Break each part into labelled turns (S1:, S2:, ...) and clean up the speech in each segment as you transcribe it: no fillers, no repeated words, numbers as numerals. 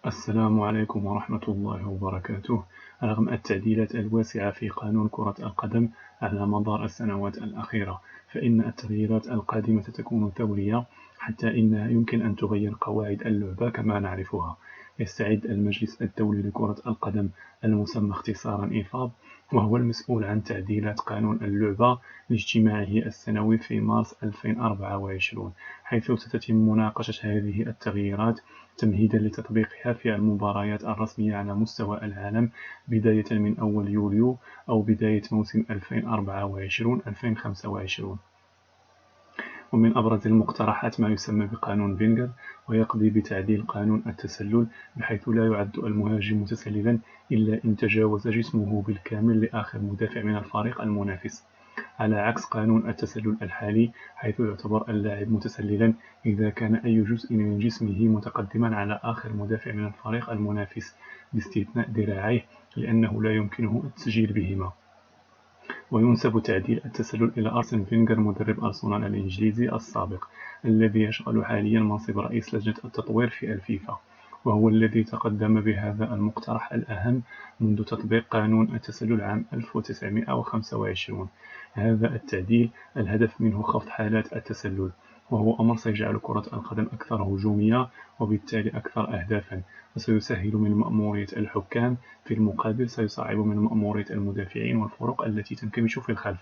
S1: السلام عليكم ورحمة الله وبركاته. رغم التعديلات الواسعة في قانون كرة القدم على مدار السنوات الأخيرة، فإن التغييرات القادمة تكون ثورية، حتى إنها يمكن أن تغير قواعد اللعبة كما نعرفها. يستعد المجلس الدولي لكرة القدم، المسمى اختصارا إيفاب، وهو المسؤول عن تعديلات قانون اللعبة، لاجتماعه السنوي في مارس 2024، حيث ستتم مناقشة هذه التغييرات تمهيدا لتطبيقها في المباريات الرسمية على مستوى العالم، بداية من أول يوليو أو بداية موسم 2024-2025. ومن أبرز المقترحات ما يسمى بقانون فينجر، ويقضي بتعديل قانون التسلل، بحيث لا يعد المهاجم متسللا إلا إن تجاوز جسمه بالكامل لآخر مدافع من الفريق المنافس، على عكس قانون التسلل الحالي، حيث يعتبر اللاعب متسللا إذا كان أي جزء من جسمه متقدما على آخر مدافع من الفريق المنافس، باستثناء ذراعيه، لأنه لا يمكنه التسجيل بهما. وينسب تعديل التسلل إلى أرسن فينغر، مدرب أرسنال الإنجليزي السابق، الذي يشغل حاليا منصب رئيس لجنة التطوير في الفيفا، وهو الذي تقدم بهذا المقترح الأهم منذ تطبيق قانون التسلل عام 1925. هذا التعديل الهدف منه خفض حالات التسلل، وهو أمر سيجعل كرة القدم أكثر هجومية، وبالتالي أكثر أهدافا، وسيسهل من مأمورية الحكام، في المقابل سيصعب من مأمورية المدافعين والفرق التي تنكمش في الخلف.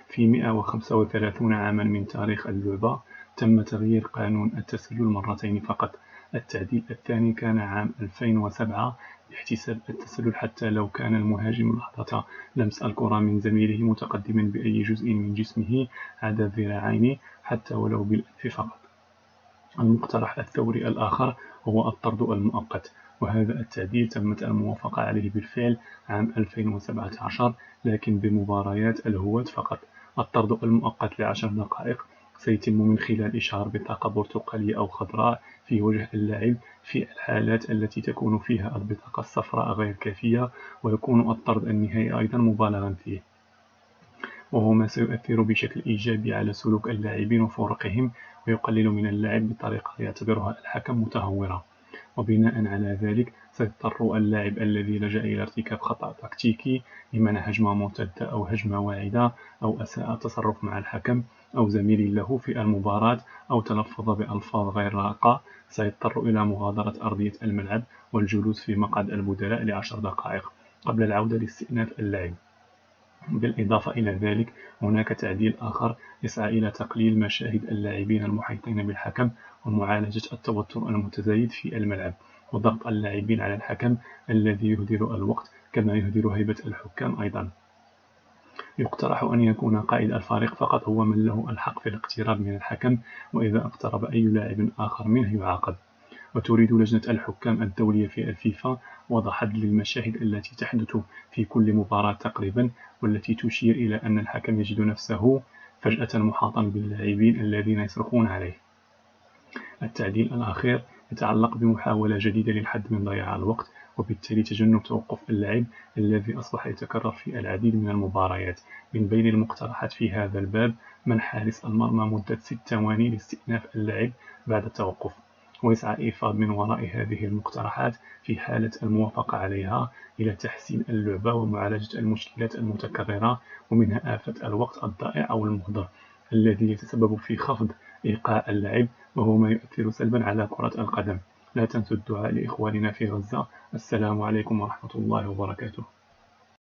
S1: في 135 عاما من تاريخ اللعبة، تم تغيير قانون التسلل مرتين فقط. التعديل الثاني كان عام 2007 باحتساب التسلل حتى لو كان المهاجم لحظة لمس الكرة من زميله متقدما بأي جزء من جسمه عدا الذراعين، حتى ولو بالأنف فقط. المقترح الثوري الآخر هو الطرد المؤقت، وهذا التعديل تمت الموافقة عليه بالفعل عام 2017، لكن بمباريات الهواة فقط. الطرد المؤقت ل10 دقائق سيتم من خلال إشهار بطاقة برتقالية أو خضراء في وجه اللاعب في الحالات التي تكون فيها البطاقة الصفراء غير كافية، ويكون الطرد النهائي أيضا مبالغا فيه، وهو ما سيؤثر بشكل إيجابي على سلوك اللاعبين وفرقهم، ويقلل من اللعب بطريقة يعتبرها الحكم متهورة. وبناء على ذلك، سيضطر اللاعب الذي لجأ إلى ارتكاب خطأ تكتيكي، لمنع هجمة مرتدة أو هجمة واعدة، أو أساء التصرف مع الحكم أو زميل له في المباراة، أو تلفظ بألفاظ غير لائقة، سيضطر إلى مغادرة أرضية الملعب والجلوس في مقعد البدلاء ل10 دقائق قبل العودة لاستئناف اللعب. بالإضافة إلى ذلك، هناك تعديل آخر يسعى إلى تقليل مشاهد اللاعبين المحيطين بالحكم، ومعالجة التوتر المتزايد في الملعب، وضغط اللاعبين على الحكم الذي يهدر الوقت كما يهدر هيبة الحكام أيضا. يقترح أن يكون قائد الفريق فقط هو من له الحق في الاقتراب من الحكم، وإذا اقترب أي لاعب آخر منه يعاقب. وتريد لجنة الحكام الدولية في الفيفا وضع حد للمشاهد التي تحدث في كل مباراة تقريبا، والتي تشير إلى أن الحكم يجد نفسه فجأة محاطا باللاعبين الذين يصرخون عليه. التعديل الأخير يتعلق بمحاولة جديدة للحد من ضياع الوقت، وبالتالي تجنب توقف اللعب الذي أصبح يتكرر في العديد من المباريات. من بين المقترحات في هذا الباب منح حارس المرمى مدة 6 ثواني لاستئناف اللعب بعد التوقف. ويسعى إيفاب من وراء هذه المقترحات، في حالة الموافقة عليها، إلى تحسين اللعبة ومعالجة المشكلات المتكررة، ومنها آفة الوقت الضائع أو المهدر، الذي يتسبب في خفض إيقاع اللعب، وهو ما يؤثر سلبا على كرة القدم. لا تنسوا الدعاء لإخواننا في غزة. السلام عليكم ورحمة الله وبركاته.